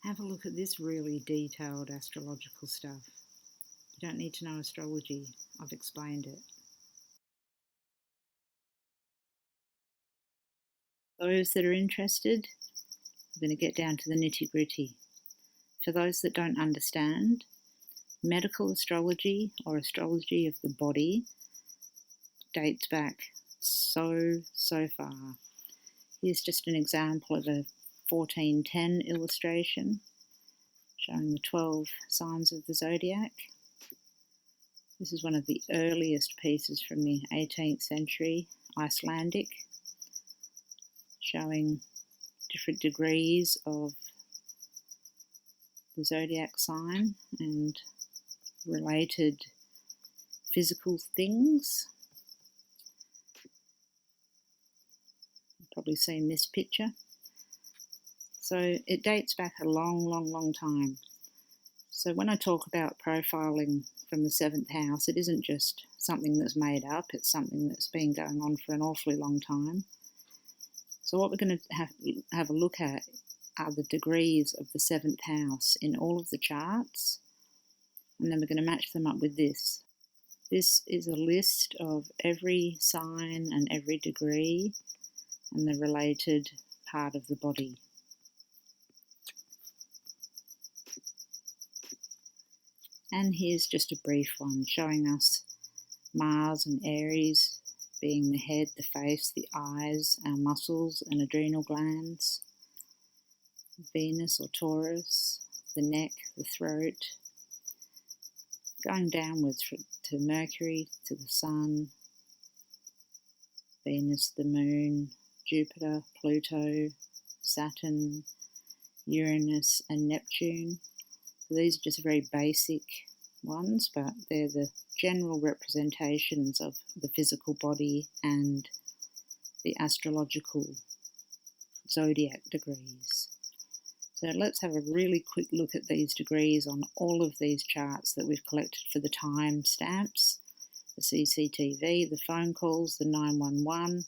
Have a look at this really detailed astrological stuff. You don't need to know astrology, I've explained it. Those that are interested, we're going to get down to the nitty-gritty. For those that don't understand, medical astrology or astrology of the body dates back so far. Here's just an example of a 1410 illustration showing the 12 signs of the Zodiac. This is one of the earliest pieces from the 18th century, Icelandic, showing different degrees of the Zodiac sign and related physical things. You've probably seen this picture. So it dates back a long time. So when I talk about profiling from the 7th house, it isn't just something that's made up, it's something that's been going on for an awfully long time. So what we're going to have a look at are the degrees of the 7th house in all of the charts, and then we're going to match them up with this. This is a list of every sign and every degree and the related part of the body. And here's just a brief one showing us Mars and Aries being the head, the face, the eyes, our muscles and adrenal glands. Venus or Taurus, the neck, the throat. Going downwards to Mercury, to the Sun, Venus, the Moon, Jupiter, Pluto, Saturn, Uranus and Neptune. So these are just very basic ones, but they're the general representations of the physical body and the astrological zodiac degrees. So let's have a really quick look at these degrees on all of these charts that we've collected for the time stamps, the CCTV, the phone calls, the 911,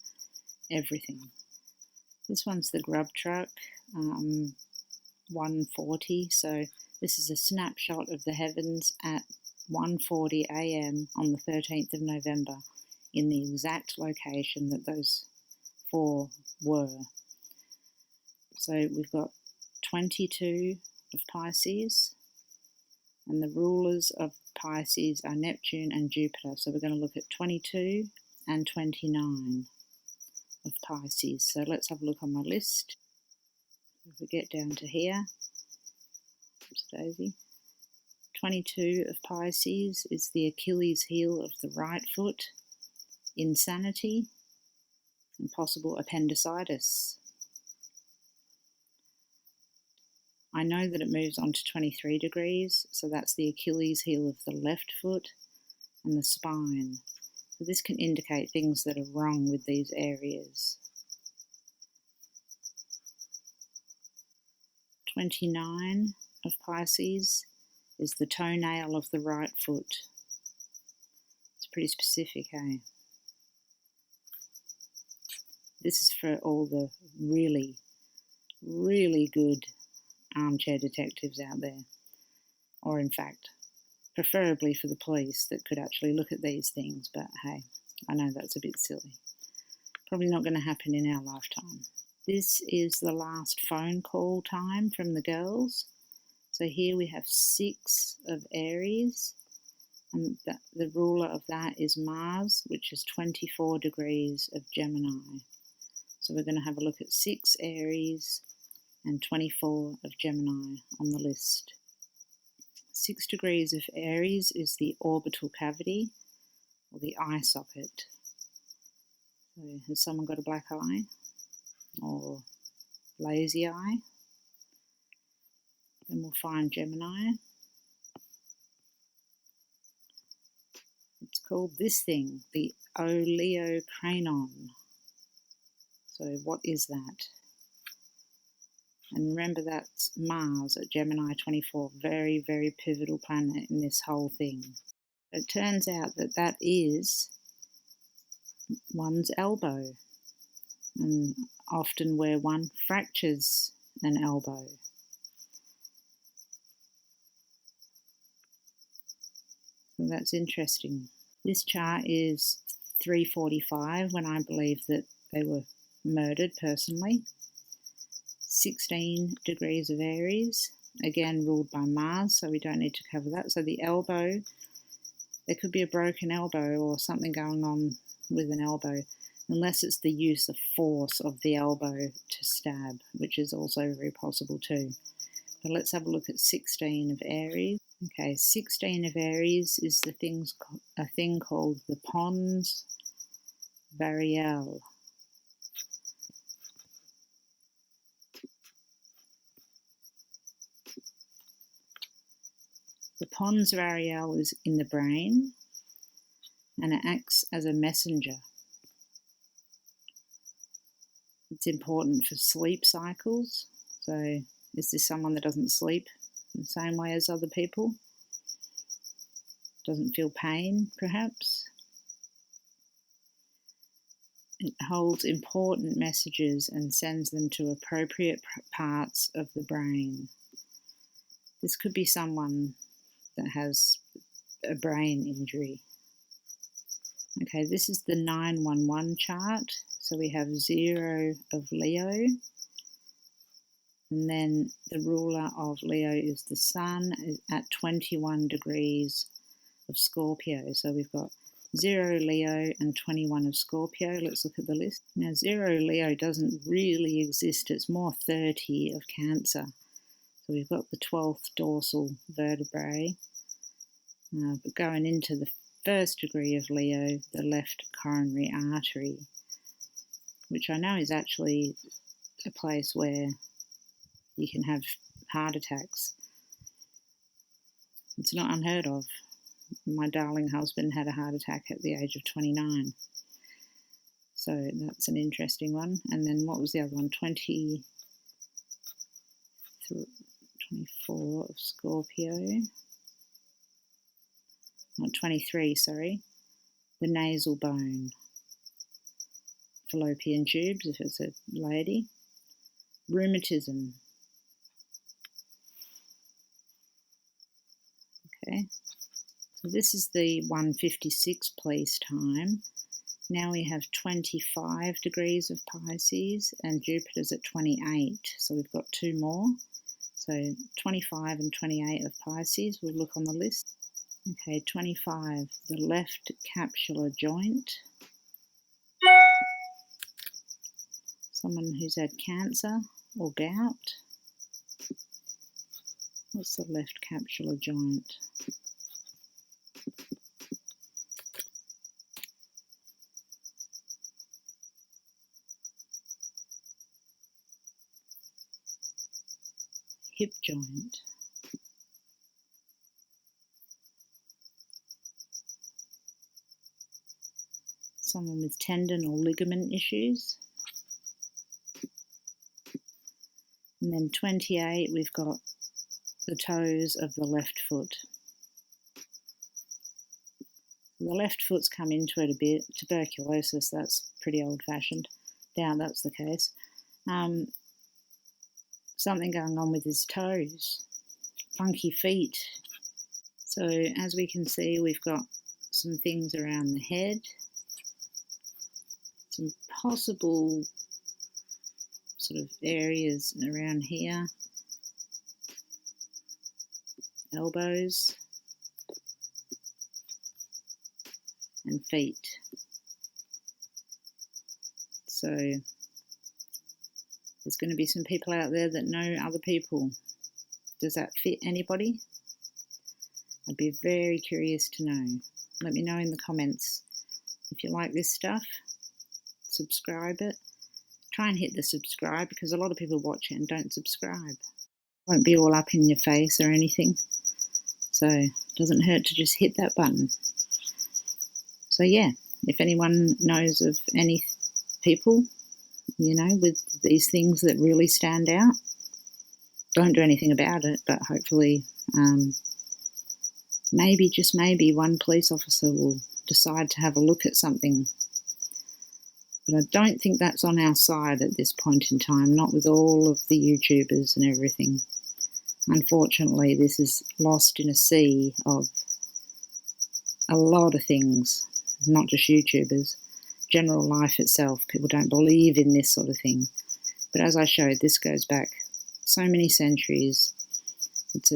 everything. This one's the Grub truck, 140, so this is a snapshot of the heavens at 1:40 a.m. on the 13th of November in the exact location that those four were. So we've got 22 of Pisces, and the rulers of Pisces are Neptune and Jupiter. So we're going to look at 22 and 29 of Pisces. So let's have a look on my list. If we get down to here, oops, Daisy. 22 of Pisces is the Achilles heel of the right foot, insanity, and possible appendicitis. I know that it moves on to 23 degrees, so that's the Achilles heel of the left foot and the spine. So this can indicate things that are wrong with these areas. 29 of Pisces is the toenail of the right foot. It's pretty specific, eh? This is for all the really good armchair detectives out there, or in fact preferably for the police that could actually look at these things, but hey, I know that's a bit silly. Probably not going to happen in our lifetime. This is the last phone call time from the girls. So here we have 6 of Aries, and the ruler of that is Mars, which is 24 degrees of Gemini. So we're going to have a look at 6 Aries and 24 of Gemini on the list. 6 degrees of Aries is the orbital cavity, or the eye socket. So has someone got a black eye, or lazy eye? Then we'll find Gemini. It's called this thing, the oleocranon. So what is that? And remember, that's Mars at Gemini 24, very pivotal planet in this whole thing. It turns out that that is one's elbow, and often where one fractures an elbow. So that's interesting. This chart is 3:45 when I believe that they were murdered personally. 16 degrees of Aries, again ruled by Mars, so we don't need to cover that. So the elbow, there could be a broken elbow or something going on with an elbow, unless it's the use of force of the elbow to stab, which is also very possible too. But let's have a look at 16 of Aries. Okay, 16 of Aries is a thing called the pons variable. The pons variable is in the brain, and it acts as a messenger. It's important for sleep cycles. So is this someone that doesn't sleep the same way as other people? Doesn't feel pain, perhaps? It holds important messages and sends them to appropriate parts of the brain. This could be someone that has a brain injury. Okay, this is the 911 chart. So we have 0 of Leo, and then the ruler of Leo is the Sun at 21 degrees of Scorpio. So we've got 0 Leo and 21 of Scorpio. Let's look at the list. Now 0 Leo doesn't really exist. It's more 30 of Cancer. So we've got the 12th dorsal vertebrae. But going into the 1st degree of Leo, the left coronary artery, which I know is actually a place where you can have heart attacks. It's not unheard of. My darling husband had a heart attack at the age of 29. So that's an interesting one. And then what was the other one? 24 of Scorpio. Not 23, sorry. The nasal bone. Fallopian tubes, if it's a lady. Rheumatism. Okay. So this is the 1:56 place time. Now we have 25 degrees of Pisces and Jupiter's at 28. So we've got 2 more. So 25 and 28 of Pisces, we'll look on the list. Okay, 25, the left capsular joint. Someone who's had cancer or gout. What's the left capsular joint? Hip joint. Someone with tendon or ligament issues. And then 28, we've got the toes of the left foot. The left foot's come into it a bit. Tuberculosis, that's pretty old-fashioned. Doubt that's the case. Something going on with his toes. Funky feet. So as we can see, we've got some things around the head. Some possible sort of areas around here. Elbows. And feet. So there's going to be some people out there that know other people. Does that fit anybody? I'd be very curious to know. Let me know in the comments. If you like this stuff, subscribe it. Try and hit the subscribe, because a lot of people watch it and don't subscribe. It won't be all up in your face or anything. So it doesn't hurt to just hit that button. So yeah, if anyone knows of any people, you know, with these things that really stand out, don't do anything about it, but hopefully maybe, just maybe, one police officer will decide to have a look at something. But I don't think that's on our side at this point in time, not with all of the YouTubers and everything. Unfortunately, this is lost in a sea of a lot of things, not just YouTubers, general life itself. People don't believe in this sort of thing. But as I showed, this goes back so many centuries. It's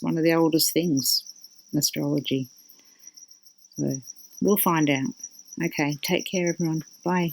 one of the oldest things, astrology. So we'll find out. Okay, take care everyone. Bye.